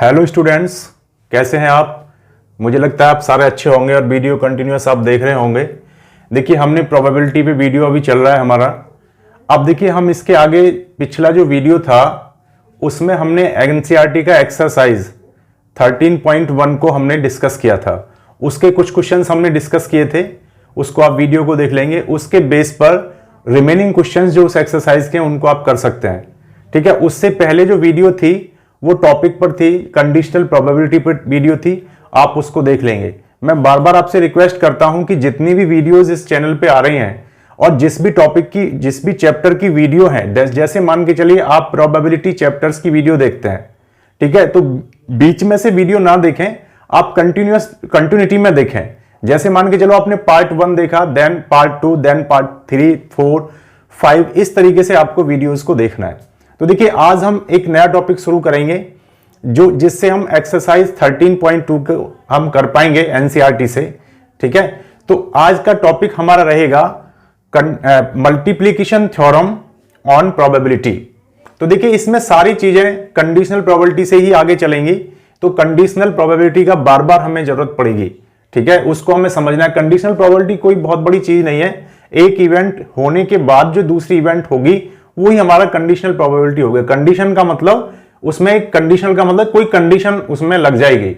Hello students, कैसे हैं आप। मुझे लगता है आप सारे अच्छे होंगे और वीडियो कंटिन्यूअस आप देख रहे होंगे। देखिए, हमने प्रोबेबिलिटी पे वीडियो अभी चल रहा है हमारा। अब देखिए, हम इसके आगे पिछला जो वीडियो था उसमें हमने एनसीईआरटी का एक्सरसाइज 13.1 को हमने डिस्कस किया था। उसके कुछ क्वेश्चंस हमने डिस्कस किए थे, उसको आप वीडियो को देख लेंगे। उसके बेस पर रिमेनिंग क्वेश्चंस जो उस एक्सरसाइज के उनको आप कर सकते हैं। ठीक है, उससे पहले जो वीडियो थी वो टॉपिक पर थी, कंडीशनल प्रोबेबिलिटी पर वीडियो थी, आप उसको देख लेंगे। मैं बार बार आपसे रिक्वेस्ट करता हूं कि जितनी भी वीडियोस इस चैनल पे आ रही हैं और जिस भी टॉपिक की, जिस भी चैप्टर की वीडियो है, जैसे मान के चलिए आप प्रोबेबिलिटी चैप्टर्स की वीडियो देखते हैं, ठीक है, तो बीच में से वीडियो ना देखें, आप कंटिन्यूटी में देखें। जैसे मान के चलो आपने पार्ट 1 देखा, देन पार्ट 2, देन पार्ट 3, 4, 5, इस तरीके से आपको वीडियोस को देखना है। तो देखिए, आज हम एक नया टॉपिक शुरू करेंगे जिससे हम एक्सरसाइज 13.2 को हम कर पाएंगे एनसीईआरटी से। ठीक है, तो आज का टॉपिक हमारा रहेगा मल्टीप्लिकेशन थ्योरम ऑन प्रोबेबिलिटी। तो देखिए, इसमें सारी चीजें कंडीशनल प्रोबेबिलिटी से ही आगे चलेंगी, तो कंडीशनल प्रोबेबिलिटी का बार बार हमें जरूरत पड़ेगी। ठीक है, उसको हमें समझना है। कंडीशनल प्रोबेबिलिटी कोई बहुत बड़ी चीज नहीं है, एक इवेंट होने के बाद जो दूसरी इवेंट होगी वही हमारा कंडीशनल प्रोबेबिलिटी होगा। कंडीशन का मतलब, उसमें एक कंडीशनल का मतलब कोई कंडीशन उसमें लग जाएगी।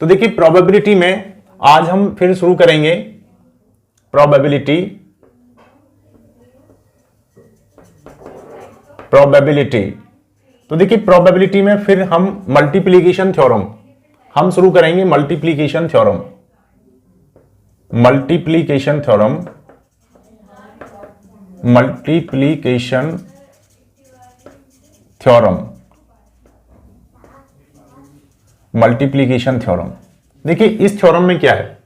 तो देखिए, प्रोबेबिलिटी में आज हम फिर शुरू करेंगे प्रोबेबिलिटी। तो देखिए, प्रोबेबिलिटी में फिर हम मल्टीप्लिकेशन थ्योरम हम शुरू करेंगे। Multiplication theorem multiplication theorem. देखिए, इस थ्योरम में क्या है।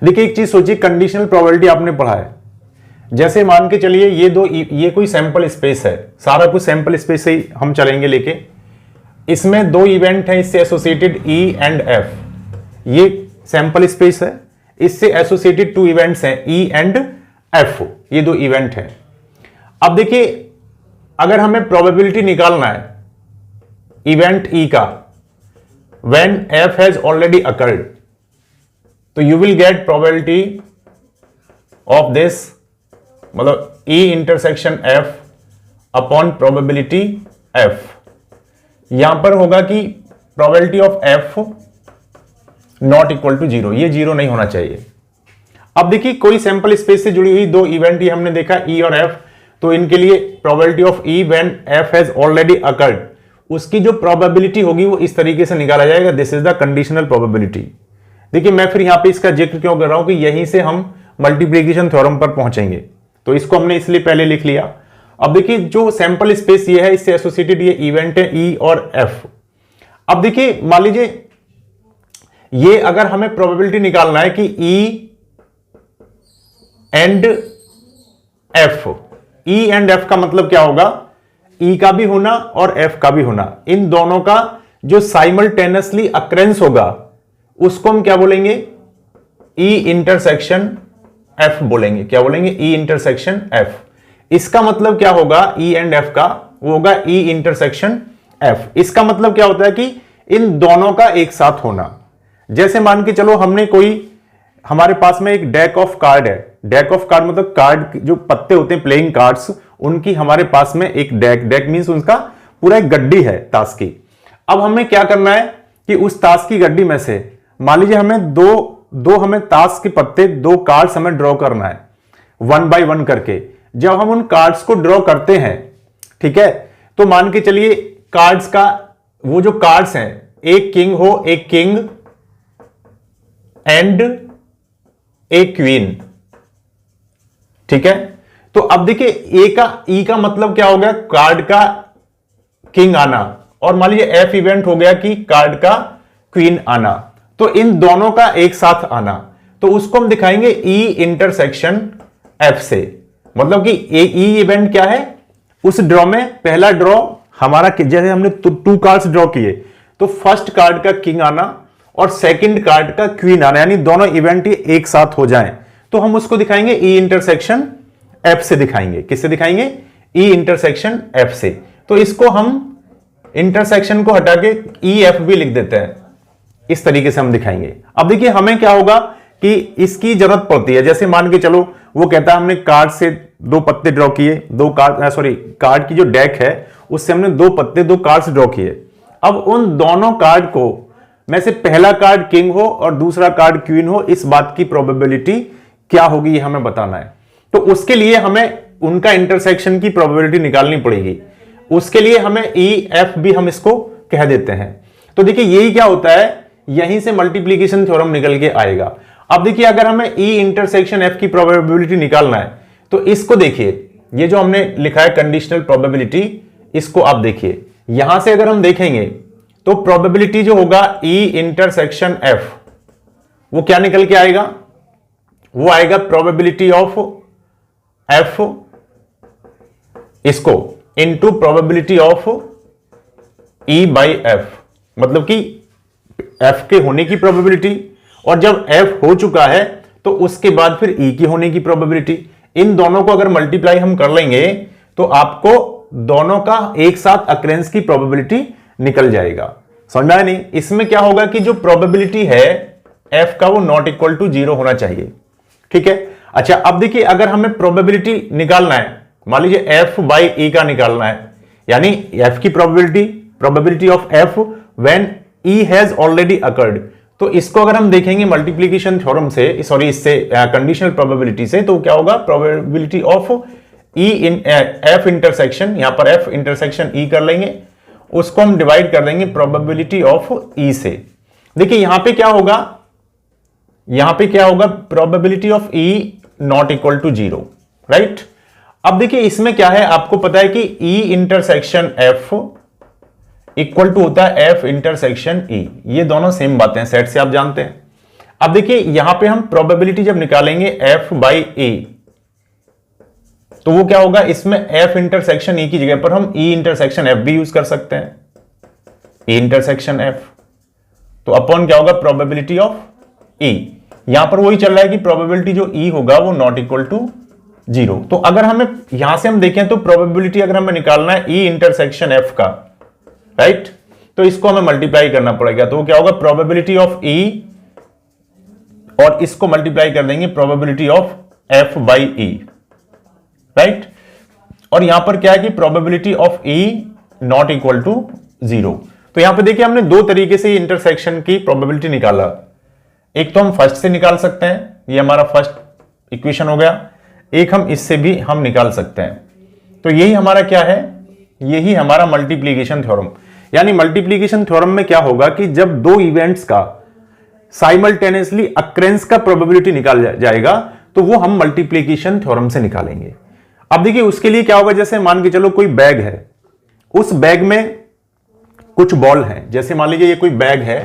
देखिए, एक चीज सोचिए, कंडीशनल प्रोबेबिलिटी आपने पढ़ा है। जैसे मान के चलिए ये कोई सैंपल स्पेस है, सारा कुछ सैंपल स्पेस से ही हम चलेंगे लेके। इसमें दो इवेंट है, इससे एसोसिएटेड ई एंड एफ। ये सैंपल स्पेस है, इससे एसोसिएटेड 2 इवेंट्स हैं, ई एंड एफ। ये 2 इवेंट हैं। अब देखिए, अगर हमें प्रोबेबिलिटी निकालना है इवेंट ई का, when f has already occurred, तो you will get probability of this, मतलब e intersection f upon probability f। यहां पर होगा कि probability of f not equal to 0, ये 0 नहीं होना चाहिए। अब देखिए, कोई सैंपल स्पेस से जुड़ी हुई 2 इवेंट ही हमने देखा, e और f, तो इनके लिए probability of e when f has already occurred, उसकी जो प्रोबेबिलिटी होगी वो इस तरीके से निकाला जाएगा। This is the conditional probability. देखिए, मैं फिर यहां पे इसका जिक्र क्यों कर रहा हूं कि यहीं से हम मल्टीप्लिकेशन थ्योरम पर पहुंचेंगे, तो इसको हमने इसलिए पहले लिख लिया। अब देखिए, जो सैंपल स्पेस ये है, इससे एसोसिएटेड ये इवेंट है ई और एफ। अब देखिए, मान लीजिए ये अगर हमें प्रोबेबिलिटी निकालना है कि ई एंड एफ का मतलब क्या होगा, ई का भी होना और एफ का भी होना, इन दोनों का जो साइमल्टेनियसली अक्रेंस होगा उसको हम क्या बोलेंगे, ई इंटरसेक्शन एफ बोलेंगे। क्या बोलेंगे, ई इंटरसेक्शन एफ। इसका मतलब क्या होगा, ई एंड एफ का, वो होगा ई इंटरसेक्शन एफ। इसका मतलब क्या होता है कि इन दोनों का एक साथ होना। जैसे मान के चलो हमारे पास में एक डेक ऑफ कार्ड है। डेक ऑफ कार्ड मतलब कार्ड जो पत्ते होते हैं, प्लेइंग कार्ड्स, उनकी हमारे पास में एक डेक मींस उसका पूरा एक गड्डी है ताश की। अब हमें क्या करना है कि उस ताश की गड्डी में से मान लीजिए हमें दो हमें ताश के पत्ते, 2 कार्ड्स हमें ड्रॉ करना है 1 बाय 1 करके। जब हम उन कार्ड्स को ड्रॉ करते हैं, ठीक है, तो मान के चलिए कार्ड्स का वो जो कार्ड्स हैं, एक किंग हो, एक किंग एंड एक क्वीन। ठीक है, तो अब देखिए, ई का मतलब क्या हो गया, कार्ड का किंग आना, और मान लीजिए एफ इवेंट हो गया कि कार्ड का क्वीन आना। तो इन दोनों का एक साथ आना, तो उसको हम दिखाएंगे ई इंटरसेक्शन एफ से। मतलब कि ई इवेंट क्या है, उस ड्रॉ में पहला ड्रॉ हमारा, जैसे हमने 2 कार्ड्स ड्रॉ किए, तो फर्स्ट कार्ड का किंग आना और सेकंड कार्ड का क्वीन आना, यानी दोनों इवेंट एक साथ हो जाएं, तो हम उसको दिखाएंगे ई इंटरसेक्शन एफ से दिखाएंगे। किससे दिखाएंगे, ई इंटरसेक्शन एफ से। तो इसको हम इंटरसेक्शन को हटा के ई एफ भी लिख देते हैं, इस तरीके से हम दिखाएंगे। अब देखिए हमें क्या होगा कि इसकी जरूरत पड़ती है, जैसे मान के चलो वो कहता है हमने कार्ड से 2 पत्ते ड्रॉ किए, कार्ड की जो डेक है उससे हमने 2 पत्ते 2 कार्ड्स ड्रॉ किए। अब उन दोनों कार्ड को में से पहला कार्ड किंग हो और दूसरा कार्ड क्वीन हो, इस बात की प्रोबेबिलिटी क्या होगी ये हमें बताना है। तो उसके लिए हमें उनका इंटरसेक्शन की प्रोबेबिलिटी निकालनी पड़ेगी। उसके लिए हमें ई एफ भी हम इसको कह देते हैं। तो देखिए यही क्या होता है, यहीं से मल्टीप्लीकेशन थ्योरम निकल के आएगा। अब देखिए अगर हमें ई इंटरसेक्शन एफ की प्रोबेबिलिटी निकालना है तो इसको देखिए, ये जो हमने लिखा है कंडीशनल प्रोबेबिलिटी, इसको आप देखिए, यहां से अगर हम देखेंगे तो प्रोबेबिलिटी जो होगा ई इंटरसेक्शन एफ, वो क्या निकल के आएगा, वो आएगा प्रोबेबिलिटी ऑफ एफ इसको into probability of E by F, मतलब कि एफ के होने की प्रोबेबिलिटी, और जब एफ हो चुका है तो उसके बाद फिर ई की होने की प्रोबेबिलिटी। इन दोनों को अगर मल्टीप्लाई हम कर लेंगे तो आपको दोनों का एक साथ अक्रेंस की प्रोबेबिलिटी निकल जाएगा। समझ में आया नहीं? इसमें क्या होगा कि जो प्रोबेबिलिटी है एफ का वो नॉट इक्वल टू 0 होना चाहिए। ठीक है, अच्छा अब देखिए अगर हमें प्रोबेबिलिटी निकालना है, मान लीजिए एफ बाई ई का निकालना है, यानी एफ की probability of F when E has already occurred, तो इसको अगर हम देखेंगे मल्टीप्लीकेशन थ्योरम से, इससे कंडीशनल प्रोबेबिलिटी से, तो क्या होगा, probability of E in F intersection, यहां पर एफ इंटरसेक्शन ई कर लेंगे, उसको हम डिवाइड कर देंगे प्रोबेबिलिटी ऑफ ई से। देखिए यहां पे क्या होगा, probability of E not equal to 0, right. अब देखिए इसमें क्या है, आपको पता है कि E intersection F equal to होता है एफ इंटरसेक्शन ई, ये दोनों सेम बातें हैं, सेट से आप जानते हैं। अब देखिए यहां पे हम प्रोबेबिलिटी जब निकालेंगे एफ बाई ए, तो वो क्या होगा, इसमें एफ इंटरसेक्शन ई की जगह पर हम ई इंटरसेक्शन एफ भी यूज कर सकते हैं, ई इंटरसेक्शन एफ, तो अपॉन क्या होगा, प्रोबेबिलिटी ऑफ ई। यहां पर वही चल रहा है कि प्रोबेबिलिटी जो ई होगा वो नॉट इक्वल टू 0। तो अगर हमें यहां से हम देखें तो प्रोबेबिलिटी अगर हमें निकालना है ई इंटरसेक्शन एफ का, राइट, तो इसको हमें मल्टीप्लाई करना पड़ेगा, तो क्या होगा, प्रोबेबिलिटी ऑफ ई और इसको मल्टीप्लाई कर देंगे probability of F by E, right. और यहां पर क्या है कि probability of E not equal to 0। तो यहां पे देखिए हमने 2 तरीके से इंटरसेक्शन की प्रोबेबिलिटी निकाला। एक तो हम फर्स्ट से निकाल सकते हैं, ये हमारा फर्स्ट इक्वेशन हो गया, एक हम इससे भी हम निकाल सकते हैं। तो यही हमारा क्या है, यही हमारा मल्टीप्लीकेशन थ्योरम। यानी मल्टीप्लीकेशन थ्योरम में क्या होगा कि जब 2 इवेंट्स का साइमल्टेनियसली अक्रेंस का प्रोबेबिलिटी निकाल जाएगा तो वो हम मल्टीप्लीकेशन थ्योरम से निकालेंगे। अब देखिए उसके लिए क्या होगा, जैसे मान के चलो कोई बैग है, उस बैग में कुछ बॉल हैं, जैसे मान लीजिए ये कोई बैग है,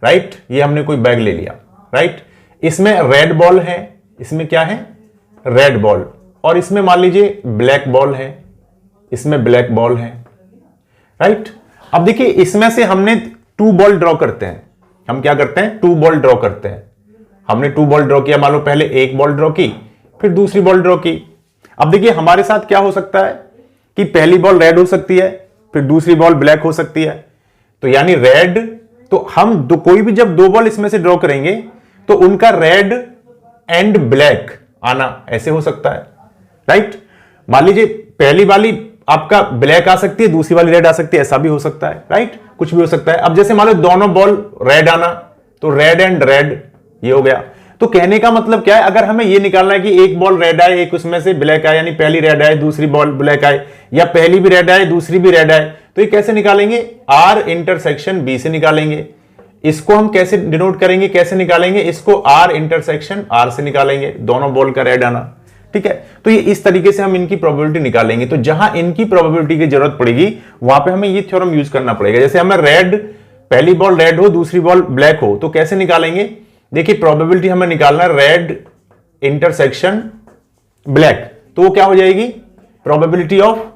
राइट, ये हमने कोई बैग ले लिया, राइट, इसमें रेड बॉल है, इसमें क्या है, रेड बॉल, और इसमें मान लीजिए ब्लैक बॉल है, इसमें ब्लैक बॉल है, राइट। अब देखिए इसमें से हमने 2 बॉल ड्रॉ करते हैं, हम क्या करते हैं, 2 बॉल ड्रॉ करते हैं। हमने 2 बॉल ड्रॉ किया, मान लो पहले एक बॉल ड्रॉ की, फिर दूसरी बॉल ड्रॉ की। अब देखिए हमारे साथ क्या हो सकता है कि पहली बॉल रेड हो सकती है, फिर दूसरी बॉल ब्लैक हो सकती है, तो यानी रेड, तो हम कोई भी जब 2 बॉल इसमें से ड्रॉ करेंगे तो उनका रेड एंड ब्लैक आना ऐसे हो सकता है, राइट। मान लीजिए पहली वाली आपका ब्लैक आ सकती है, दूसरी वाली रेड आ सकती है, ऐसा भी हो सकता है, राइट, कुछ भी हो सकता है। अब जैसे मान लो दोनों बॉल रेड आना, तो रेड एंड रेड ये हो गया। तो कहने का मतलब क्या है, अगर हमें ये निकालना है कि एक बॉल रेड आए, एक उसमें से ब्लैक आए, यानी पहली रेड आए दूसरी बॉल ब्लैक आए, या पहली भी रेड आए दूसरी भी रेड आए, तो ये कैसे निकालेंगे, आर इंटरसेक्शन बी से निकालेंगे। इसको हम कैसे डिनोट करेंगे, कैसे निकालेंगे, इसको आर इंटरसेक्शन आर से निकालेंगे, दोनों बॉल का रेड आना, ठीक है। तो ये इस तरीके से हम इनकी प्रोबेबिलिटी निकालेंगे। तो जहां इनकी प्रोबेबिलिटी की जरूरत पड़ेगी वहां पे हमें ये थ्योरम यूज करना पड़ेगा। जैसे हमें रेड, पहली बॉल रेड हो दूसरी बॉल ब्लैक हो, तो कैसे निकालेंगे, देखिए प्रोबेबिलिटी हमें निकालना है रेड इंटरसेक्शन ब्लैक, तो वो क्या हो जाएगी, प्रोबेबिलिटी ऑफ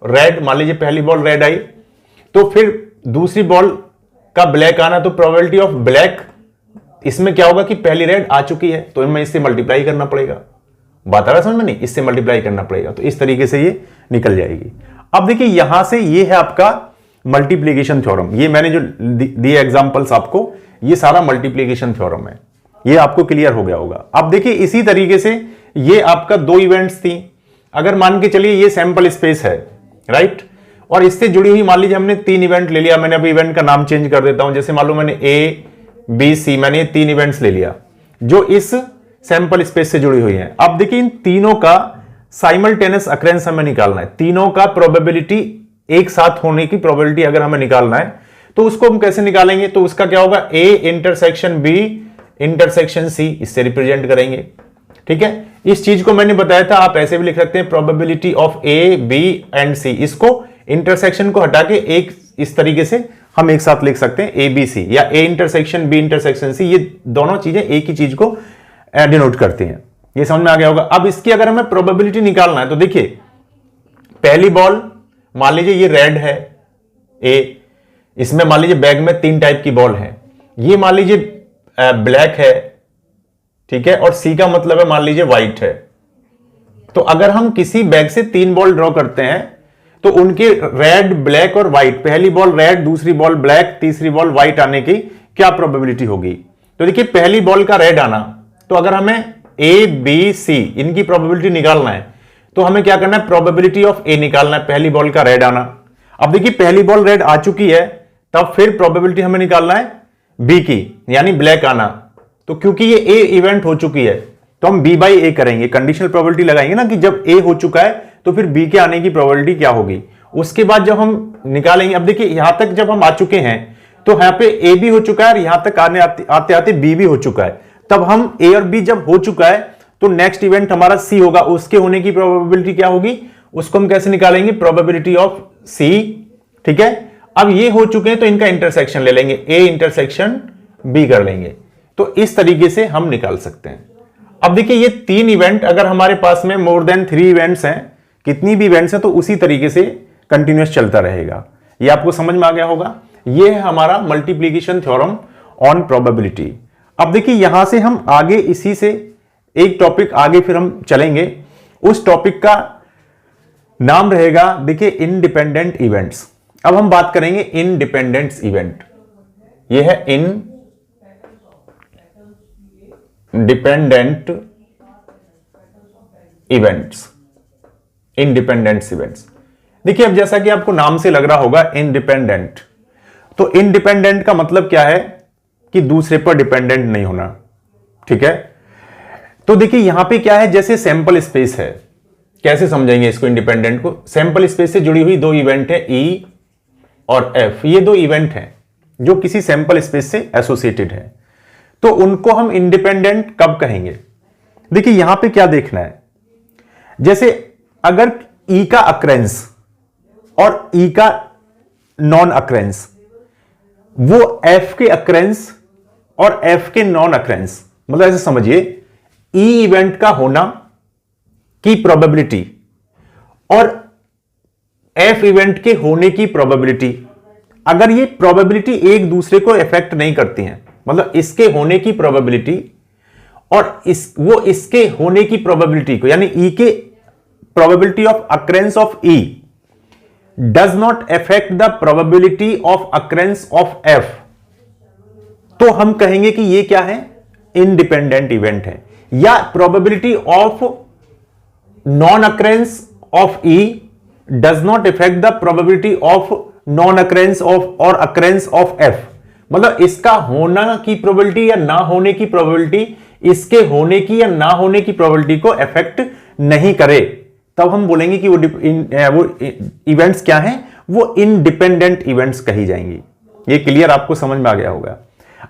रेड, मान लीजिए पहली बॉल रेड आई, तो फिर दूसरी बॉल का ब्लैक आना, तो प्रोबेबिलिटी ऑफ ब्लैक, इसमें क्या होगा कि पहली रेड आ चुकी है, तो हमें इससे मल्टीप्लाई करना पड़ेगा। बात आ रहा है समझ में नहीं, इससे मल्टीप्लाई करना पड़ेगा, तो इस तरीके से ये निकल जाएगी। अब देखिए यहां से ये है आपका मल्टीप्लीकेशन थ्योरम, ये मैंने जो दिए एग्जांपल्स आपको, ये सारा मल्टीप्लीकेशन थ्योरम है। ये आपको क्लियर हो गया होगा। अब देखिए इसी तरीके से ये आपका दो इवेंट्स थी। अगर मान के चलिए ये सैंपल स्पेस है, राइट, और इससे जुड़ी हुई मान लीजिए हमने 3 इवेंट ले लिया। मैंने अभी इवेंट का नाम चेंज कर देता हूं, जैसे मान लो मैंने ए बी सी, मैंने ये 3 इवेंट्स ले लिया जो इस सैंपल स्पेस से जुड़ी हुई है। अब देखिए इन तीनों का साइमल्टेनियस अक्रेंस हमें निकालना है। तीनों का प्रोबेबिलिटी, एक साथ होने की प्रोबेबिलिटी अगर हमें निकालना है तो उसको हम कैसे निकालेंगे? तो उसका क्या होगा, A intersection B intersection C, इससे रिप्रेजेंट करेंगे। ठीक है, इस चीज को मैंने बताया था, आप ऐसे भी लिख सकते हैं probability of A B and C. इसको इंटरसेक्शन को हटा के एक इस तरीके से हम एक साथ लिख सकते हैं ए बी सी, या A intersection B intersection C. ये दोनों चीजें एक ही चीज को डिनोट करती हैं। ये समझ में आ गया होगा। अब इसकी अगर हमें प्रोबेबिलिटी निकालना है तो देखिए पहली बॉल मान लीजिए ये रेड है ए, इसमें मान लीजिए बैग में 3 टाइप की बॉल है। ये मान लीजिए ब्लैक है, ठीक है, और सी का मतलब है मान लीजिए व्हाइट है। तो अगर हम किसी बैग से 3 बॉल ड्रॉ करते हैं तो उनके रेड, ब्लैक और व्हाइट, पहली बॉल रेड, दूसरी बॉल ब्लैक, तीसरी बॉल व्हाइट आने की क्या प्रोबेबिलिटी होगी? तो देखिए पहली बॉल का रेड आना, तो अगर हमें ए बी सी इनकी प्रोबेबिलिटी निकालना है तो हमें क्या करना है, प्रोबेबिलिटी ऑफ ए निकालना है, पहली बॉल का रेड आना। अब देखिए पहली बॉल रेड आ चुकी है, तब फिर प्रोबेबिलिटी हमें निकालना है बी की, यानी ब्लैक आना। तो क्योंकि ये ए इवेंट हो चुकी है तो हम बी बाई ए करेंगे, कंडीशनल प्रोबेबिलिटी लगाएंगे ना कि जब ए हो चुका है तो फिर बी के आने की प्रोबेबिलिटी क्या होगी। उसके बाद जब हम निकालेंगे, अब देखिए यहां तक जब हम आ चुके हैं तो यहां पे ए भी हो चुका है और यहां तक आते आते बी भी हो चुका है। तब हम ए और बी जब हो चुका है तो नेक्स्ट इवेंट हमारा सी होगा, उसके होने की प्रोबेबिलिटी क्या होगी, उसको हम कैसे निकालेंगे, प्रोबेबिलिटी ऑफ सी। ठीक है, अब ये हो चुके हैं तो इनका इंटरसेक्शन ले लेंगे, ए इंटरसेक्शन बी कर लेंगे। तो इस तरीके से हम निकाल सकते हैं। अब देखिए ये 3 इवेंट, अगर हमारे पास में मोर देन 3 इवेंट्स हैं, कितनी भी इवेंट्स हैं, तो उसी तरीके से कंटिन्यूअस चलता रहेगा। ये आपको समझ में आ गया होगा। ये है हमारा मल्टीप्लीकेशन थ्योरम ऑन प्रोबेबिलिटी। अब देखिए यहां से हम आगे इसी से एक टॉपिक आगे फिर हम चलेंगे। उस टॉपिक का नाम रहेगा देखिए इंडिपेंडेंट इवेंट्स। अब हम बात करेंगे इंडिपेंडेंट इवेंट। यह है इंडिपेंडेंट इवेंट्स। इंडिपेंडेंट इवेंट्स देखिए, अब जैसा कि आपको नाम से लग रहा होगा इंडिपेंडेंट, तो इंडिपेंडेंट का मतलब क्या है कि दूसरे पर डिपेंडेंट नहीं होना। ठीक है, तो देखिए यहां पे क्या है, जैसे सैंपल स्पेस है, कैसे समझेंगे इसको इंडिपेंडेंट को। सैंपल स्पेस से जुड़ी हुई 2 इवेंट है ई और एफ। ये 2 इवेंट हैं जो किसी सैंपल स्पेस से एसोसिएटेड है, तो उनको हम इंडिपेंडेंट कब कहेंगे। देखिए यहां पे क्या देखना है, जैसे अगर ई का अक्रेंस और ई का नॉन अक्रेंस, वो एफ के अक्रेंस और एफ के नॉन अक्रेंस, मतलब ऐसे समझिए ई इवेंट का होना की प्रोबेबिलिटी और एफ इवेंट के होने की प्रोबेबिलिटी, अगर ये प्रोबेबिलिटी एक दूसरे को इफेक्ट नहीं करती हैं, मतलब इसके होने की प्रोबेबिलिटी और वो इसके होने की प्रोबेबिलिटी को, यानी ई के probability of occurrence of E does not affect the probability of occurrence of F, तो हम कहेंगे कि ये क्या है, इंडिपेंडेंट इवेंट है। या probability of non occurrence of E does not effect the probability of non occurrence of और अक्रेंस ऑफ एफ, मतलब इसका होना की प्रोबेबिलिटी या ना होने की प्रोबेबिलिटी इसके होने की या ना होने की प्रोबेबिलिटी को इफेक्ट नहीं करे, तब हम बोलेंगे कि वो इवेंट्स क्या हैं, वो इंडिपेंडेंट इवेंट्स कही जाएंगी। ये क्लियर आपको समझ में आ गया होगा।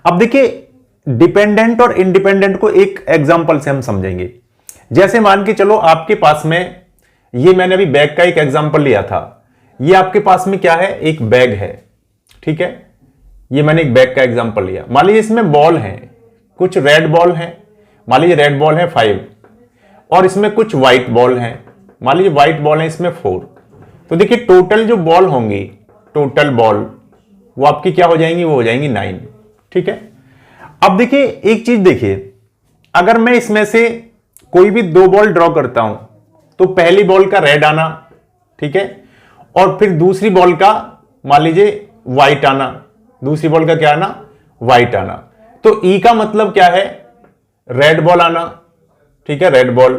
अब देखिए डिपेंडेंट और इंडिपेंडेंट को एक एग्जांपल से हम समझेंगे। जैसे मान के चलो आपके पास में, ये मैंने अभी बैग का एक एग्जांपल लिया था, ये आपके पास में क्या है, एक बैग है। ठीक है, ये मैंने एक बैग का एग्जांपल लिया। मान लीजिए इसमें बॉल है, कुछ रेड बॉल है, मान लीजिए रेड बॉल है 5 और इसमें कुछ व्हाइट बॉल है, मान लीजिए व्हाइट बॉल है इसमें 4। तो देखिए टोटल जो बॉल होंगी, टोटल बॉल वो आपकी क्या हो जाएंगी, वो हो जाएंगी 9। ठीक है, अब देखिए एक चीज देखिए, अगर मैं इसमें से कोई भी 2 बॉल ड्रॉ करता हूं तो पहली बॉल का रेड आना, ठीक है, और फिर दूसरी बॉल का मान लीजिए व्हाइट आना, दूसरी बॉल का क्या आना, व्हाइट आना। तो ई का मतलब क्या है, रेड बॉल आना, ठीक है, रेड बॉल,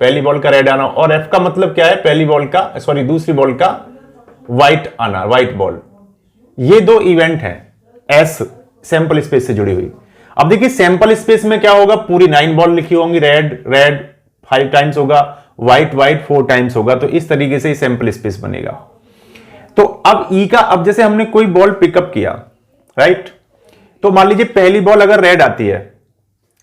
पहली बॉल का रेड आना। और एफ का मतलब क्या है, पहली बॉल का, सॉरी दूसरी बॉल का व्हाइट आना, व्हाइट बॉल। ये दो इवेंट हैं एस सैंपल स्पेस से जुड़ी हुई। अब देखिए सैंपल स्पेस में क्या होगा, पूरी 9 बॉल लिखी होंगी, रेड रेड 5 टाइम्स होगा, व्हाइट व्हाइट 4 टाइम्स होगा। तो इस तरीके से सैंपल स्पेस बनेगा। तो अब ई का, अब जैसे हमने कोई बॉल पिकअप किया, राइट, तो मान लीजिए पहली बॉल अगर रेड आती है,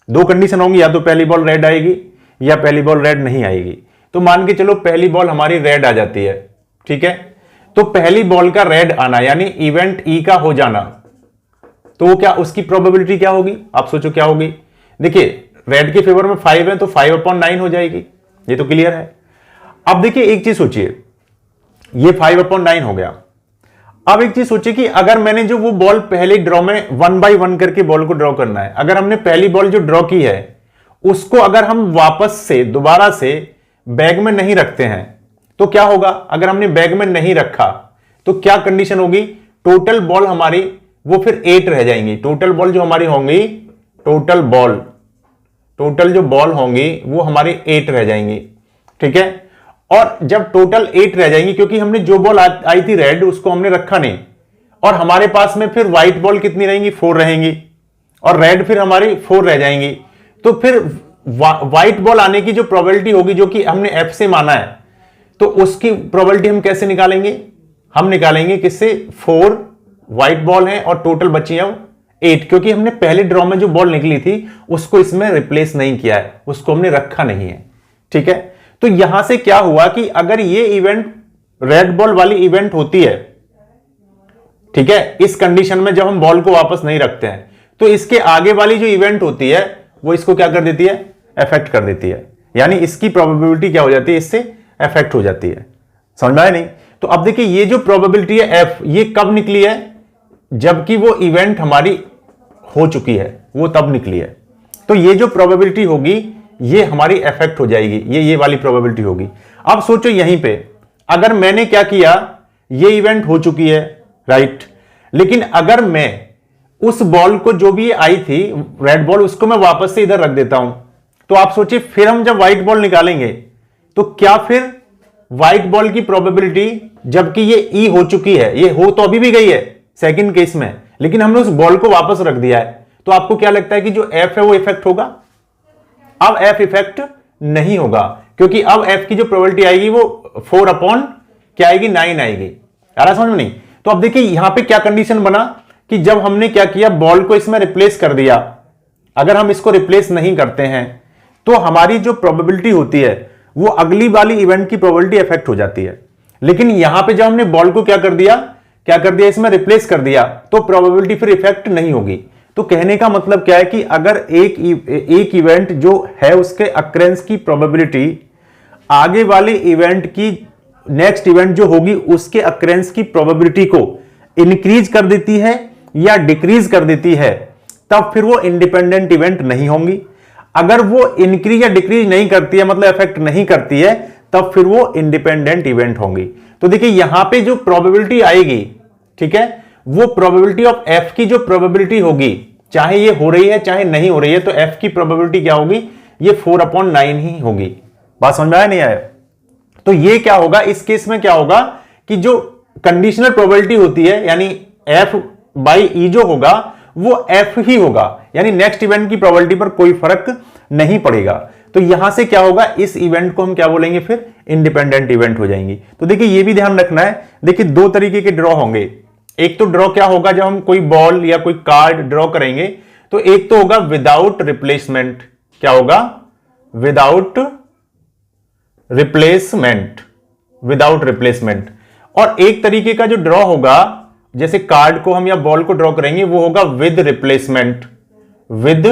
दो कंडीशन होंगी, या तो पहली बॉल रेड आएगी या पहली बॉल रेड नहीं आएगी। तो मान के चलो पहली बॉल हमारी रेड आ जाती है, ठीक है। तो पहली बॉल का रेड आना यानी इवेंट ई का हो जाना, तो वो क्या, उसकी प्रोबेबिलिटी क्या होगी, आप सोचो क्या होगी। देखिए रेड के फेवर में 5 है तो 5/9 हो जाएगी, ये तो क्लियर है। अब देखिए एक चीज सोचिए, ये 5/9 हो गया। अब एक चीज सोचिए कि अगर मैंने जो वो बॉल पहले ड्रॉ में 1 बाय 1 करके बॉल को ड्रॉ करना है, अगर हमने पहली बॉल जो ड्रॉ की है उसको अगर हम वापस से दोबारा से बैग में नहीं रखते हैं तो क्या होगा। अगर हमने बैग में नहीं रखा तो क्या कंडीशन होगी, टोटल बॉल हमारी वो फिर 8 रह जाएंगी। टोटल बॉल जो हमारी होंगी, टोटल जो बॉल होंगी वो हमारी 8 रह जाएंगी, ठीक है। और जब टोटल 8 रह जाएंगी, क्योंकि हमने जो बॉल आई थी रेड उसको हमने रखा नहीं, और हमारे पास में फिर व्हाइट बॉल कितनी रहेंगी, 4 रहेंगी, और रेड फिर हमारी 4 रह जाएंगी। तो फिर व्हाइट बॉल आने की जो प्रोबेबिलिटी होगी, जो कि हमने एफ से माना है, तो उसकी प्रोबेबिलिटी हम कैसे निकालेंगे, हम निकालेंगे किससे, 4 व्हाइट बॉल है और टोटल बची है 8, क्योंकि हमने पहले ड्रॉ में जो बॉल निकली थी उसको इसमें रिप्लेस नहीं किया है, उसको हमने रखा नहीं है, ठीक है। तो यहां से क्या हुआ कि अगर ये इवेंट रेड बॉल वाली इवेंट होती है, ठीक है, इस कंडीशन में जब हम बॉल को वापस नहीं रखते हैं, तो इसके आगे वाली जो इवेंट होती है वो इसको क्या कर देती है, अफेक्ट कर देती है। यानी इसकी प्रोबेबिलिटी क्या हो जाती है, इससे अफेक्ट हो जाती है। समझ में आया नहीं। तो अब देखिए ये जो प्रोबेबिलिटी है एफ, ये कब निकली है, जबकि वो इवेंट हमारी हो चुकी है, वो तब निकली है। तो ये जो प्रोबेबिलिटी होगी ये हमारी अफेक्ट हो जाएगी, ये वाली प्रोबेबिलिटी होगी। अब सोचो यहीं पे अगर मैंने क्या किया, ये इवेंट हो चुकी है, राइट, लेकिन अगर मैं उस बॉल को जो भी आई थी रेड बॉल, उसको मैं वापस से इधर रख देता हूं, तो आप सोचिए फिर हम जब व्हाइट बॉल निकालेंगे तो क्या फिर व्हाइट बॉल की प्रोबेबिलिटी, जबकि ये ई हो चुकी है, ये हो तो अभी भी गई है सेकंड केस में, लेकिन हमने उस बॉल को वापस रख दिया है, तो आपको क्या लगता है कि जो एफ है वो इफेक्ट होगा। अब एफ इफेक्ट नहीं होगा, क्योंकि अब एफ की जो प्रोबेबिलिटी आएगी वो 4 क्या आएगी, 9 आएगी। आ रहा समझ में नहीं। तो अब देखिए यहां पे क्या कंडीशन बना कि जब हमने क्या किया, बॉल को इसमें रिप्लेस कर दिया, अगर हम इसको रिप्लेस नहीं करते हैं तो हमारी जो प्रोबेबिलिटी होती है वो अगली वाली इवेंट की प्रोबेबिलिटी इफेक्ट हो जाती है। लेकिन यहां पे जब हमने बॉल को क्या कर दिया इसमें रिप्लेस कर दिया, तो प्रोबेबिलिटी फिर इफेक्ट नहीं होगी। तो कहने का मतलब क्या है कि अगर एक इवेंट जो है उसके अक्रेंस की प्रोबेबिलिटी आगे वाले इवेंट की, नेक्स्ट इवेंट जो होगी उसके अक्रेंस की प्रोबेबिलिटी को इंक्रीज कर देती है या डिक्रीज कर देती है, तब फिर वो इंडिपेंडेंट इवेंट नहीं होंगी। अगर वो इंक्रीज या डिक्रीज नहीं करती है, मतलब इफेक्ट नहीं करती है, तब फिर वो इंडिपेंडेंट इवेंट होंगी। तो देखिए यहां पे जो प्रोबेबिलिटी आएगी, ठीक है, वो प्रोबेबिलिटी ऑफ एफ की जो प्रोबेबिलिटी होगी, चाहे ये हो रही है चाहे नहीं हो रही है, तो एफ की प्रोबेबिलिटी क्या होगी, ये 4/9 ही होगी। बात समझ में आया नहीं आया। तो ये क्या होगा, इस केस में क्या होगा कि जो कंडीशनल प्रोबेबिलिटी होती है, यानी एफ बाई ई जो होगा वो एफ ही होगा, यानी नेक्स्ट इवेंट की प्रोबेबिलिटी पर कोई फर्क नहीं पड़ेगा। तो यहां से क्या होगा, इस इवेंट को हम क्या बोलेंगे, फिर इंडिपेंडेंट इवेंट हो जाएंगी। तो देखिए ये भी ध्यान रखना है। देखिए दो तरीके के ड्रॉ होंगे। एक तो ड्रॉ क्या होगा, जब हम कोई बॉल या कोई कार्ड ड्रॉ करेंगे, तो एक तो होगा विदाउट रिप्लेसमेंट। क्या होगा, विदाउट रिप्लेसमेंट, विदाउट रिप्लेसमेंट। और एक तरीके का जो ड्रॉ होगा, जैसे कार्ड को हम या बॉल को ड्रॉ करेंगे, वो होगा विद रिप्लेसमेंट, विद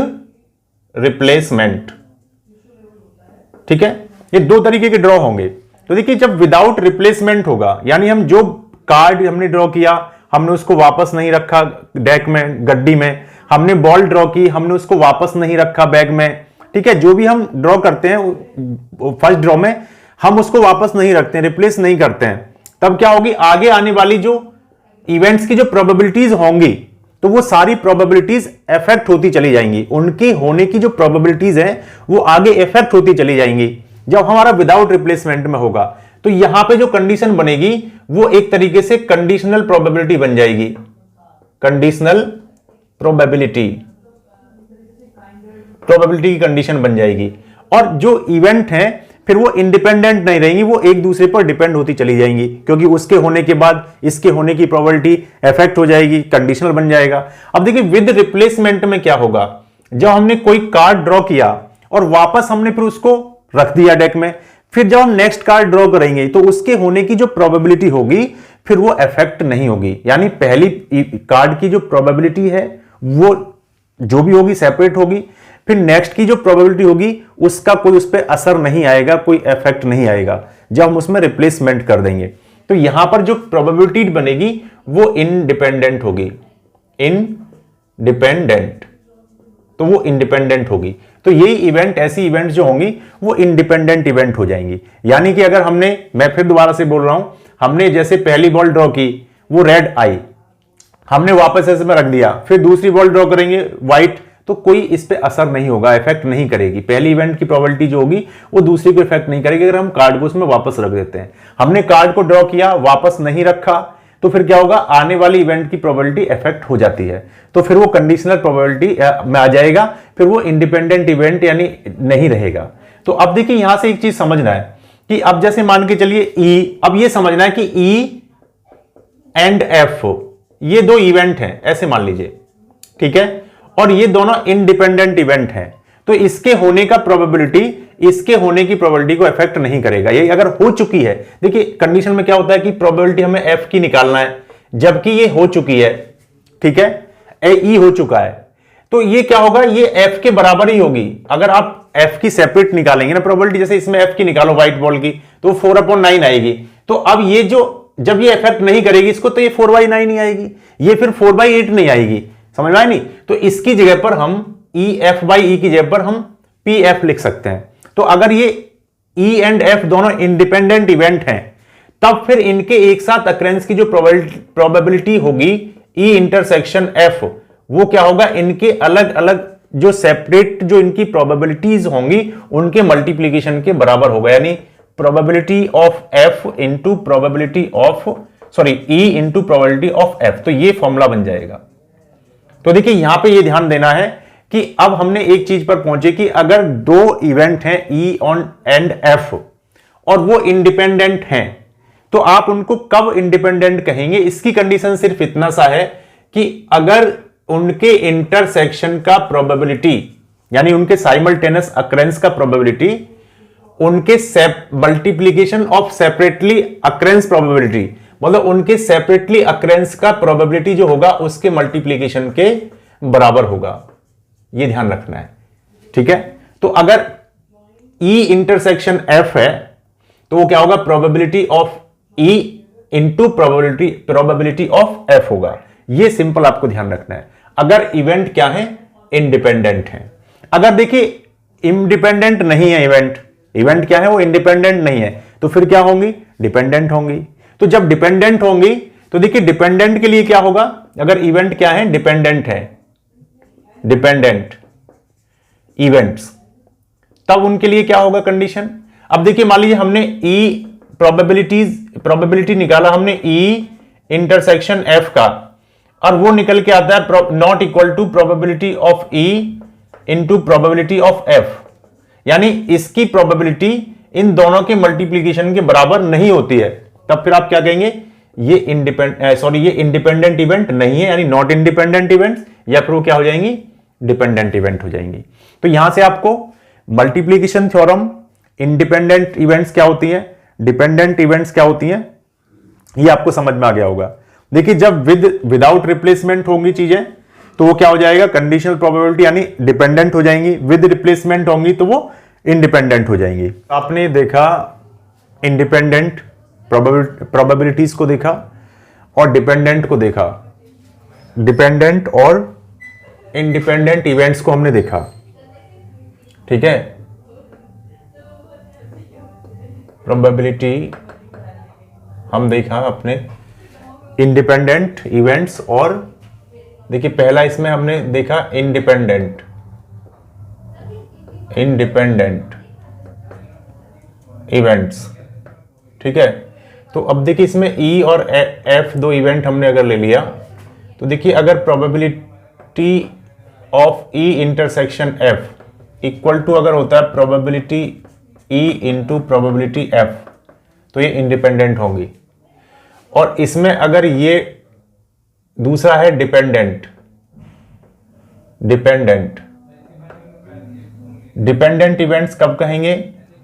रिप्लेसमेंट, ठीक है। ये दो तरीके के ड्रॉ होंगे। तो देखिए जब विदाउट रिप्लेसमेंट होगा, यानी हम जो कार्ड हमने ड्रॉ किया, हमने उसको वापस नहीं रखा डेक में, गड्डी में, हमने बॉल ड्रॉ की, हमने उसको वापस नहीं रखा बैग में, ठीक है। जो भी हम ड्रॉ करते हैं फर्स्ट ड्रॉ में, हम उसको वापस नहीं रखते हैं, रिप्लेस नहीं करते हैं, तब क्या होगी, आगे आने वाली जो इवेंट्स की जो प्रोबेबिलिटीज होंगी तो वो सारी प्रोबेबिलिटीज इफेक्ट होती चली जाएंगी, उनके होने की जो प्रोबेबिलिटीज है वो आगे इफेक्ट होती चली जाएंगी जब हमारा विदाउट रिप्लेसमेंट में होगा। तो यहां पे जो कंडीशन बनेगी वो एक तरीके से कंडीशनल प्रोबेबिलिटी बन जाएगी, कंडीशनल प्रोबेबिलिटी की कंडीशन बन जाएगी। और जो इवेंट है फिर वो इंडिपेंडेंट नहीं रहेंगी, वो एक दूसरे पर डिपेंड होती चली जाएंगी, क्योंकि उसके होने के बाद इसके होने की प्रोबेबिलिटी इफेक्ट हो जाएगी, कंडीशनल बन जाएगा। अब देखिए विद रिप्लेसमेंट में क्या होगा, जब हमने कोई कार्ड ड्रॉ किया और वापस हमने फिर उसको रख दिया डेक में, फिर जब हम नेक्स्ट कार्ड ड्रॉ करेंगे तो उसके होने की जो प्रोबेबिलिटी होगी फिर वो इफेक्ट नहीं होगी। यानी पहली कार्ड की जो प्रोबेबिलिटी है वो जो भी होगी सेपरेट होगी, फिर नेक्स्ट की जो प्रोबेबिलिटी होगी उसका कोई उस पर असर नहीं आएगा, कोई इफेक्ट नहीं आएगा जब हम उसमें रिप्लेसमेंट कर देंगे। तो यहां पर जो प्रोबेबिलिटी बनेगी वो इंडिपेंडेंट होगी, इंडिपेंडेंट, तो वो इंडिपेंडेंट होगी। तो यही इवेंट, ऐसी इवेंट जो होंगी वो इंडिपेंडेंट इवेंट हो जाएंगी। यानी कि अगर हमने, मैं फिर दोबारा से बोल रहा हूं, हमने जैसे पहली बॉल ड्रॉ की वो रेड आई, हमने वापस ऐसे में रख दिया, फिर दूसरी बॉल ड्रॉ करेंगे व्हाइट, तो कोई इस पे असर नहीं होगा, इफेक्ट नहीं करेगी। पहली इवेंट की प्रोबेबिलिटी जो होगी वो दूसरी को इफेक्ट नहीं करेगी अगर हम कार्ड को उसमें वापस रख देते हैं। हमने कार्ड को ड्रॉ किया, वापस नहीं रखा, तो फिर क्या होगा, आने वाली इवेंट की प्रोबेबिलिटी इफेक्ट हो जाती है, तो फिर वो कंडीशनल प्रोबेबिलिटी में आ जाएगा, फिर वो इंडिपेंडेंट इवेंट यानी नहीं रहेगा। तो अब देखिए यहां से एक चीज समझना है कि अब जैसे मान के चलिए ई, अब ये समझना है कि ई एंड एफ ये दो इवेंट हैं ऐसे मान लीजिए, ठीक है, और ये दोनों इंडिपेंडेंट इवेंट हैं, तो इसके होने का प्रोबेबिलिटी इसके होने की प्रोबेबिलिटी को इफेक्ट नहीं करेगा। ये अगर हो चुकी है, देखिए कंडीशन में क्या होता है कि प्रोबेबिलिटी हमें एफ की निकालना है, जबकि ये हो चुकी है, ठीक है, ई हो चुका है, तो ये क्या होगा, ये एफ के बराबर ही होगी। अगर आप एफ की सेपरेट निकालेंगे ना प्रोबेबिलिटी, जैसे इसमें एफ की निकालो व्हाइट बॉल की, तो 4/9 आएगी। तो अब ये जो, जब ये इफेक्ट नहीं करेगी इसको, तो ये 4/9 नहीं आएगी, ये फिर 4/8 नहीं आएगी, समझ में आया नहीं। तो इसकी जगह पर हम ई एफ बाई ई की जगह पर हम पी एफ लिख सकते हैं। तो अगर ये ई एंड एफ दोनों इंडिपेंडेंट इवेंट हैं, तब फिर इनके एक साथ अक्रेंस की जो प्रोबेबिलिटी होगी ई इंटरसेक्शन एफ, वो क्या होगा, इनके अलग अलग जो सेपरेट जो इनकी प्रोबेबिलिटीज होंगी उनके मल्टीप्लीकेशन के बराबर होगा। यानी probability of F into probability of, sorry, E into probability of F, तो ये फॉर्मूला बन जाएगा। तो देखिए यहां पे ये ध्यान देना है कि अब हमने एक चीज पर पहुंचे कि अगर दो इवेंट हैं ई ऑन एंड एफ और वो इंडिपेंडेंट हैं, तो आप उनको कब इंडिपेंडेंट कहेंगे, इसकी कंडीशन सिर्फ इतना सा है कि अगर उनके इंटरसेक्शन का प्रोबेबिलिटी, यानी उनके साइमल्टेनियस अक्रेंस का प्रोबेबिलिटी, उनके multiplication of separately occurrence probability, मतलब उनके सेपरेटली अक्रेंस का प्रोबेबिलिटी जो होगा उसके मल्टीप्लीकेशन के बराबर होगा। ये ध्यान रखना है, ठीक है। तो अगर E इंटरसेक्शन F है तो वो क्या होगा, probability of E into probability of F होगा। ये सिंपल आपको ध्यान रखना है। अगर इवेंट क्या है, इंडिपेंडेंट है। अगर देखिए इंडिपेंडेंट नहीं है इवेंट क्या है, वो इंडिपेंडेंट नहीं है, तो फिर क्या होंगी, डिपेंडेंट होंगी। तो जब डिपेंडेंट होंगी तो देखिए डिपेंडेंट के लिए क्या होगा, अगर इवेंट क्या है, डिपेंडेंट है, डिपेंडेंट इवेंट्स, तब उनके लिए क्या होगा कंडीशन। अब देखिए मान लीजिए हमने ई प्रोबेबिलिटी निकाला, हमने ई इंटरसेक्शन एफ का, और वो निकल के आता है not equal to probability of E into probability of F, यानी इसकी प्रोबेबिलिटी इन दोनों के मल्टीप्लीकेशन के बराबर नहीं होती है, तब फिर आप क्या कहेंगे, ये इंडिपेंडेंट इवेंट नहीं है, यानी नॉट इंडिपेंडेंट इवेंट, या फिर वो क्या हो जाएंगी, डिपेंडेंट इवेंट हो जाएंगी। तो यहां से आपको मल्टीप्लीकेशन थ्योरम, इंडिपेंडेंट इवेंट्स क्या होती हैं, डिपेंडेंट इवेंट्स क्या होती हैं, ये आपको समझ में आ गया होगा। देखिए जब विदाउट रिप्लेसमेंट होंगी चीजें तो वो क्या हो जाएगा, कंडीशनल प्रोबेबिलिटी यानी डिपेंडेंट हो जाएंगी, विद रिप्लेसमेंट होंगी तो वो इंडिपेंडेंट हो जाएंगी। आपने देखा इंडिपेंडेंट प्रोबेबिलिटीज को देखा और डिपेंडेंट को देखा, डिपेंडेंट और इंडिपेंडेंट इवेंट्स को हमने देखा, ठीक है। प्रोबेबिलिटी हम देखा अपने इंडिपेंडेंट इवेंट्स, और देखिए पहला इसमें हमने देखा इंडिपेंडेंट इवेंट्स, ठीक है। तो अब देखिए इसमें ई और एफ दो इवेंट हमने अगर ले लिया, तो देखिए अगर probability of E intersection F equal to अगर होता है probability E into probability F, तो ये इंडिपेंडेंट होंगी। और इसमें अगर ये दूसरा है डिपेंडेंट इवेंट्स कब कहेंगे,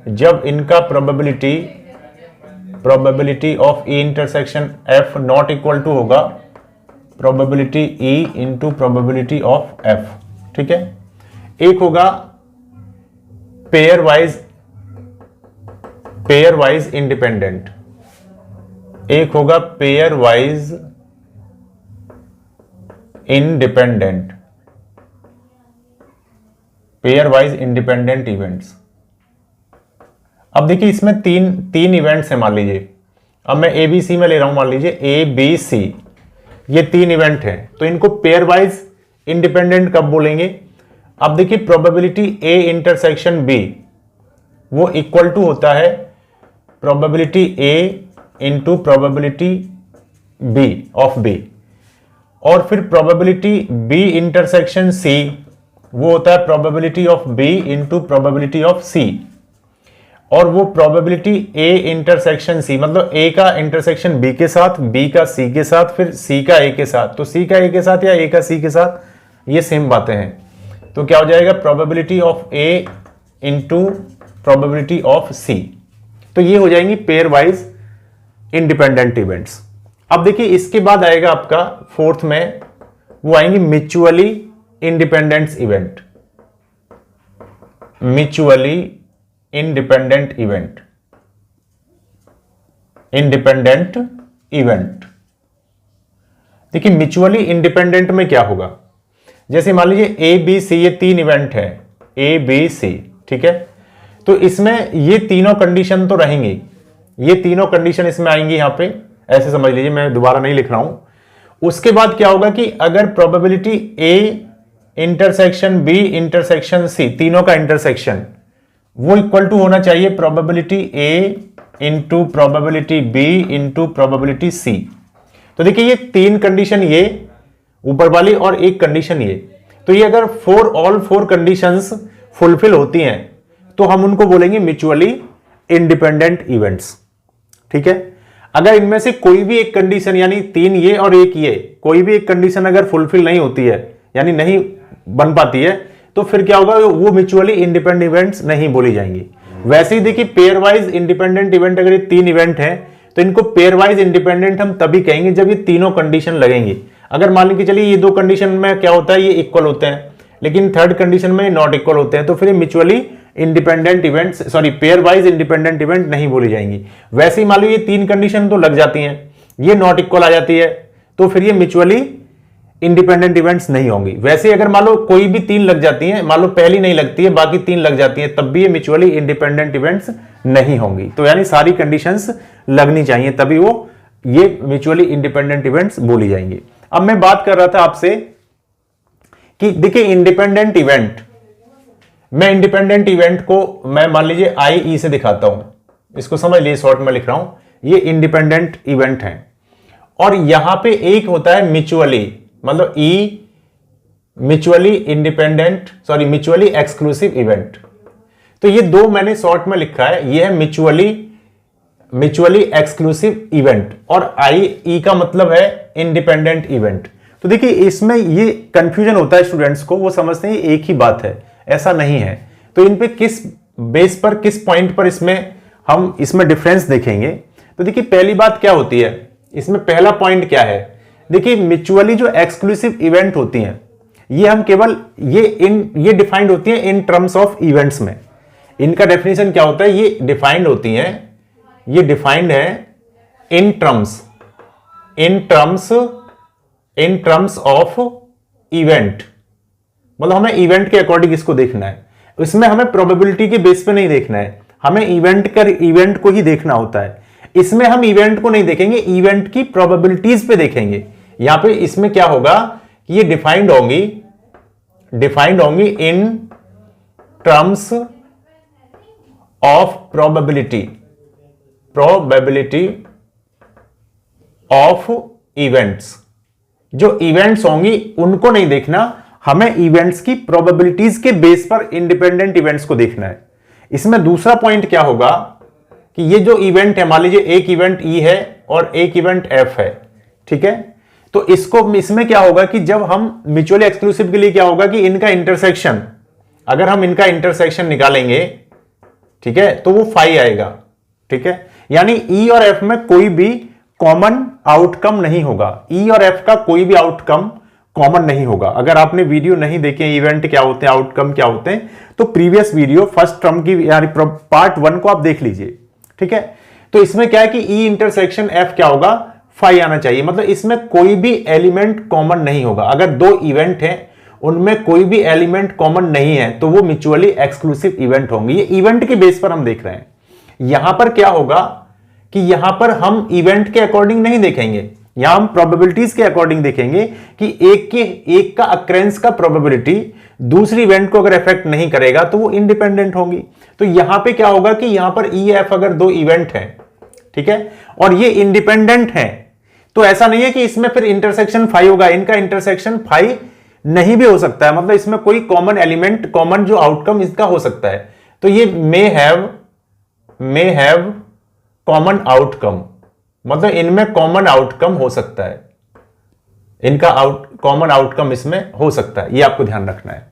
जब इनका probability of E intersection F not equal to होगा probability E into probability of F, ठीक है। एक होगा पेयर वाइज इंडिपेंडेंट, एक होगा पेयर वाइज इंडिपेंडेंट इवेंट्स। अब देखिए इसमें तीन इवेंट्स हैं मान लीजिए, अब मैं ABC में ले रहा हूं, मान लीजिए ABC, ये तीन इवेंट हैं, तो इनको पेयर वाइज इंडिपेंडेंट कब बोलेंगे। अब देखिए प्रोबेबिलिटी A इंटरसेक्शन B वो इक्वल टू होता है probability A into probability B of B, और फिर प्रोबेबिलिटी B इंटरसेक्शन C वो होता है probability of B into probability of C, और वो प्रोबेबिलिटी A इंटरसेक्शन C मतलब A का इंटरसेक्शन B के साथ, B का C के साथ, फिर C का A के साथ, तो C का A के साथ या A का C के साथ, ये सेम बातें हैं। तो क्या हो जाएगा probability of A into probability of C, तो ये हो जाएंगी पेयर वाइज इंडिपेंडेंट इवेंट्स। अब देखिए इसके बाद आएगा आपका फोर्थ में, वो आएंगी mutually independent event, mutually independent event. देखिए म्यूचुअली इंडिपेंडेंट में क्या होगा, जैसे मान लीजिए A B C ये तीन इवेंट है A B C, ठीक है। तो इसमें ये तीनों कंडीशन तो रहेंगी, ये तीनों कंडीशन इसमें आएंगी, यहां पे ऐसे समझ लीजिए, मैं दोबारा नहीं लिख रहा हूं। उसके बाद क्या होगा कि अगर probability A intersection B intersection C तीनों का इंटरसेक्शन वो इक्वल टू होना चाहिए probability A into probability B into probability C। तो देखिए ये तीन कंडीशन ये ऊपर वाली और एक कंडीशन ये, तो ये अगर ऑल फोर कंडीशंस फुलफिल होती हैं तो हम उनको बोलेंगे म्यूचुअली इंडिपेंडेंट इवेंट्स, ठीक है। अगर इनमें से कोई भी एक कंडीशन यानी तीन ये और एक ये, कोई भी एक कंडीशन अगर फुलफिल नहीं होती है यानी नहीं बन पाती है, तो फिर क्या होगा, वो म्यूचुअली इंडिपेंडेंट इवेंट्स नहीं बोली जाएंगी। वैसे ही देखिए पेयर वाइज इंडिपेंडेंट इवेंट, अगर ये तीन इवेंट हैं तो इनको पेयर वाइज इंडिपेंडेंट हम तभी कहेंगे जब ये तीनों कंडीशन लगेंगी। अगर मान के चलिए ये दो कंडीशन में क्या होता है, ये इक्वल होते हैं, लेकिन थर्ड कंडीशन में नॉट इक्वल होते हैं, तो फिर mutually independent events pair wise independent event नहीं बोली जाएंगी। वैसे ही मान लो ये तीन कंडीशन तो लग जाती हैं, ये नॉट इक्वल आ जाती है, तो फिर ये म्यूचुअली इंडिपेंडेंट इवेंट्स नहीं होंगी। वैसे अगर मान लो कोई भी तीन लग जाती हैं, मान लो पहली नहीं लगती है बाकी तीन लग जाती हैं, तब भी ये म्यूचुअली इंडिपेंडेंट इवेंट्स नहीं होंगी। तो यानी सारी कंडीशंस लगनी चाहिए तभी वो ये म्यूचुअली इंडिपेंडेंट इवेंट्स बोली जाएंगी। अब मैं बात कर रहा था आपसे कि देखिए इंडिपेंडेंट इवेंट, मैं इंडिपेंडेंट इवेंट को मैं मान लीजिए IE से दिखाता हूं, इसको समझ लीजिए, शॉर्ट में लिख रहा हूं, ये इंडिपेंडेंट इवेंट है। और यहां पे एक होता है म्यूचुअली, मतलब म्यूचुअली म्यूचुअली एक्सक्लूसिव इवेंट। तो ये दो मैंने शॉर्ट में लिखा है, ये है म्यूचुअली एक्सक्लूसिव इवेंट, और IE का मतलब है इंडिपेंडेंट इवेंट। तो देखिए इसमें ये कंफ्यूजन होता है स्टूडेंट्स को, वो समझते हैं एक ही बात है, ऐसा नहीं है। तो इन पे किस बेस पर, किस पॉइंट पर हम इसमें डिफरेंस देखेंगे। तो देखिए पहली बात क्या होती है, इसमें पहला पॉइंट क्या है, देखिए म्यूचुअली जो एक्सक्लूसिव इवेंट होती हैं ये हम केवल ये डिफाइंड होती हैं इन टर्म्स ऑफ इवेंट्स में। इनका डेफिनेशन क्या होता है, ये डिफाइंड होती हैं, ये डिफाइंड है इन टर्म्स ऑफ इवेंट, मतलब हमें इवेंट के अकॉर्डिंग इसको देखना है। इसमें हमें प्रोबेबिलिटी के बेस पे नहीं देखना है, हमें इवेंट को ही देखना होता है। इसमें हम इवेंट को नहीं देखेंगे, इवेंट की प्रोबेबिलिटीज पे देखेंगे। यहां पे इसमें क्या होगा कि ये डिफाइंड होंगी in terms of probability of events. जो इवेंट्स होंगी उनको नहीं देखना, हमें इवेंट्स की प्रोबेबिलिटीज के बेस पर इंडिपेंडेंट इवेंट्स को देखना है। इसमें दूसरा पॉइंट क्या होगा कि ये जो इवेंट है, मान लीजिए एक इवेंट ई है और एक इवेंट एफ है, ठीक है। तो इसमें क्या होगा कि जब हम म्यूचुअली एक्सक्लूसिव के लिए क्या होगा कि इनका इंटरसेक्शन, अगर हम इनका इंटरसेक्शन निकालेंगे, ठीक है, तो वो फाई आएगा, ठीक है। यानी ई और एफ में कोई भी कॉमन आउटकम नहीं होगा, ई और एफ का कोई भी आउटकम कॉमन नहीं होगा। अगर आपने वीडियो नहीं देखे इवेंट क्या होते हैं, आउटकम क्या होते हैं, तो प्रीवियस वीडियो फर्स्ट टर्म की यानी पार्ट 1 को आप देख लीजिए, ठीक है। तो इसमें क्या है कि ई इंटरसेक्शन एफ क्या होगा, फाई आना चाहिए, मतलब इसमें कोई भी एलिमेंट कॉमन नहीं होगा। अगर दो इवेंट हैं उनमें कोई भी एलिमेंट कॉमन नहीं है तो वो म्यूचुअली एक्सक्लूसिव इवेंट होंगे। ये इवेंट के बेस पर हम देख रहे हैं। यहां पर क्या होगा कि यहां पर हम इवेंट के अकॉर्डिंग नहीं देखेंगे, यहां हम प्रोबेबिलिटीज के अकॉर्डिंग देखेंगे कि एक का अक्रेंस का प्रोबेबिलिटी दूसरी इवेंट को अगर इफेक्ट नहीं करेगा तो वो इंडिपेंडेंट होंगी। तो यहां पे क्या होगा कि यहां पर ई एफ अगर दो इवेंट हैं, ठीक है, और ये इंडिपेंडेंट हैं, तो ऐसा नहीं है कि इसमें फिर इंटरसेक्शन फाई होगा, इनका इंटरसेक्शन फाई नहीं भी हो सकता है, मतलब इसमें कोई कॉमन एलिमेंट, कॉमन जो आउटकम इसका हो सकता है। तो ये मे हैव कॉमन आउटकम, मतलब इनमें कॉमन आउटकम हो सकता है, इनका कॉमन आउटकम इसमें हो सकता है, ये आपको ध्यान रखना है।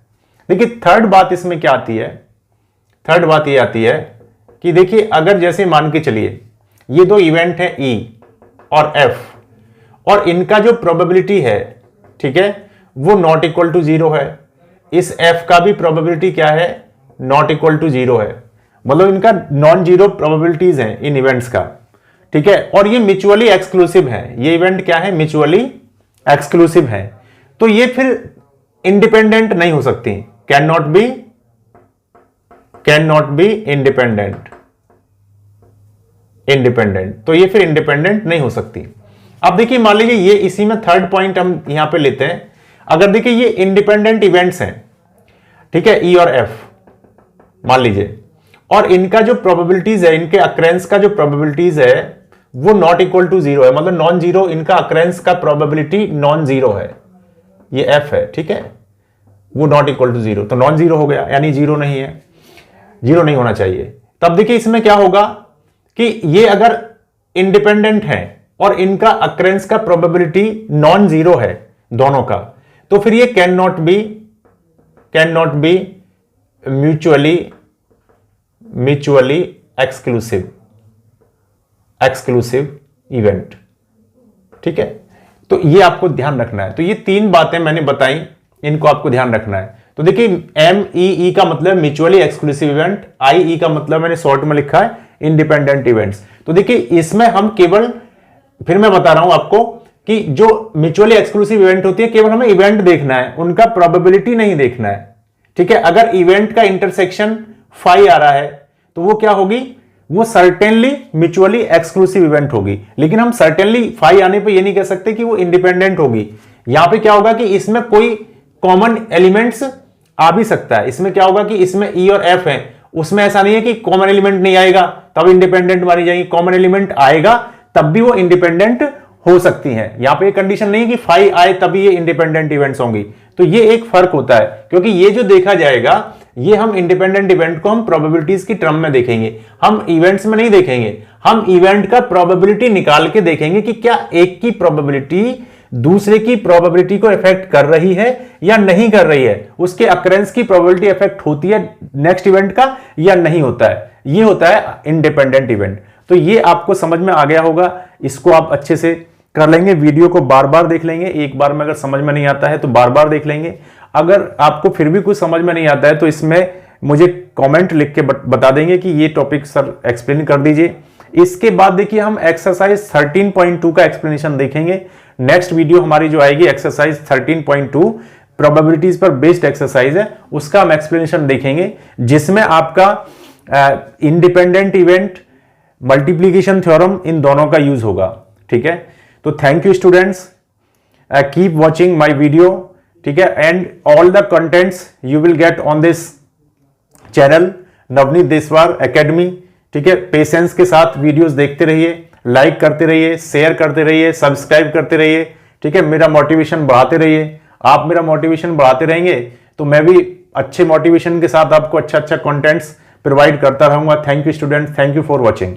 देखिए थर्ड बात इसमें क्या आती है, थर्ड बात ये आती है कि देखिए अगर जैसे मान के चलिए ये दो इवेंट है ई और एफ, और इनका जो प्रोबेबिलिटी है, ठीक है, वो नॉट इक्वल टू 0 है। इस एफ का भी प्रोबेबिलिटी क्या है, नॉट इक्वल टू 0 है, मतलब इनका नॉन जीरो प्रोबेबिलिटीज हैं इन इवेंट्स का, ठीक है। और ये म्यूचुअली एक्सक्लूसिव है, ये इवेंट क्या है, म्यूचुअली एक्सक्लूसिव है, तो ये फिर इंडिपेंडेंट नहीं हो सकती, कैन नॉट बी इंडिपेंडेंट, तो ये फिर इंडिपेंडेंट नहीं हो सकती। अब देखिए मान लीजिए ये इसी में थर्ड पॉइंट हम यहां पे लेते हैं। अगर देखिए ये इंडिपेंडेंट इवेंट्स हैं, ठीक है, ई और एफ मान लीजिए, और इनका जो प्रोबेबिलिटीज है, इनके अक्रेंस का जो प्रोबेबिलिटीज है वो नॉट इक्वल टू 0 है, मतलब नॉन जीरो, इनका अक्रेंस का प्रोबेबिलिटी नॉन जीरो है, ये एफ है, ठीक है, वो नॉट इक्वल टू 0, तो नॉन जीरो हो गया, यानी जीरो नहीं है, जीरो नहीं होना चाहिए। तब देखिए इसमें क्या होगा कि ये अगर इंडिपेंडेंट है और इनका अक्रेंस का प्रोबेबिलिटी नॉन जीरो है दोनों का, तो फिर ये can not be mutually exclusive event, ठीक है। तो ये आपको ध्यान रखना है। तो ये तीन बातें मैंने बताई, इनको आपको ध्यान रखना है। तो देखिए MEE का मतलब म्यूचुअली एक्सक्लूसिव इवेंट, IE का मतलब मैंने शॉर्ट में लिखा है इंडिपेंडेंट इवेंट्स। तो देखिए इसमें हम केवल, फिर मैं बता रहा हूं आपको कि जो म्यूचुअली एक्सक्लूसिव इवेंट होती है केवल हमें इवेंट देखना है, उनका प्रोबेबिलिटी नहीं देखना है, ठीक है। अगर इवेंट का इंटरसेक्शन फाई आ रहा है तो वो क्या होगी, वो सर्टेनली म्यूचुअली एक्सक्लूसिव इवेंट होगी। लेकिन हम सर्टेनली फाई आने पे ये नहीं कह सकते कि वो इंडिपेंडेंट होगी। यहां पे क्या होगा कि इसमें कोई कॉमन एलिमेंट्स आ भी सकता है। इसमें क्या होगा कि इसमें ई और एफ है, उसमें ऐसा नहीं है कि कॉमन एलिमेंट नहीं आएगा तब इंडिपेंडेंट मानी जाएगी, कॉमन एलिमेंट आएगा तब भी वो इंडिपेंडेंट हो सकती हैं। यहां पे कंडीशन नहीं है कि फाई आए तभी ये इंडिपेंडेंट इवेंट्स होंगी। तो ये एक फर्क होता है, क्योंकि ये जो देखा जाएगा ये हम इंडिपेंडेंट इवेंट को हम प्रोबेबिलिटीज की टर्म में देखेंगे, हम इवेंट्स में नहीं देखेंगे। हम इवेंट का प्रोबेबिलिटी निकाल के देखेंगे कि क्या एक की प्रोबेबिलिटी दूसरे की प्रोबेबिलिटी को इफेक्ट कर रही है या नहीं कर रही है, उसके अकरेंस की प्रोबेबिलिटी इफेक्ट होती है नेक्स्ट इवेंट का या नहीं होता है। ये होता है इंडिपेंडेंट इवेंट। तो ये आपको समझ में आ गया होगा, इसको आप अच्छे से कर लेंगे। वीडियो को बार बार देख लेंगे, एक बार में अगर समझ में नहीं आता है तो बार बार देख लेंगे। अगर आपको फिर भी कुछ समझ में नहीं आता है तो इसमें मुझे कमेंट लिख के बता देंगे कि ये टॉपिक सर एक्सप्लेन कर दीजिए। इसके बाद देखिए हम एक्सरसाइज 13.2 का एक्सप्लेनेशन देखेंगे। नेक्स्ट वीडियो हमारी जो आएगी एक्सरसाइज 13.2 प्रोबेबिलिटीज पर बेस्ड एक्सरसाइज है, उसका हम एक्सप्लेनेशन देखेंगे, जिसमें आपका इंडिपेंडेंट इवेंट मल्टीप्लीकेशन थ्योरम इन दोनों का यूज होगा, ठीक है। तो thank you students, keep watching my video, ठीक है, and all the contents you will get on this channel Navneet Deswar academy, ठीक है। पेशेंस के साथ वीडियोस देखते रहिए, लाइक करते रहिए, शेयर करते रहिए, सब्सक्राइब करते रहिए, ठीक है। मेरा मोटिवेशन बढ़ाते रहिए, आप मेरा मोटिवेशन बढ़ाते रहेंगे तो मैं भी अच्छे मोटिवेशन के साथ आपको अच्छा अच्छा कंटेंट्स प्रोवाइड करता रहूंगा। Thank you students, thank you for watching.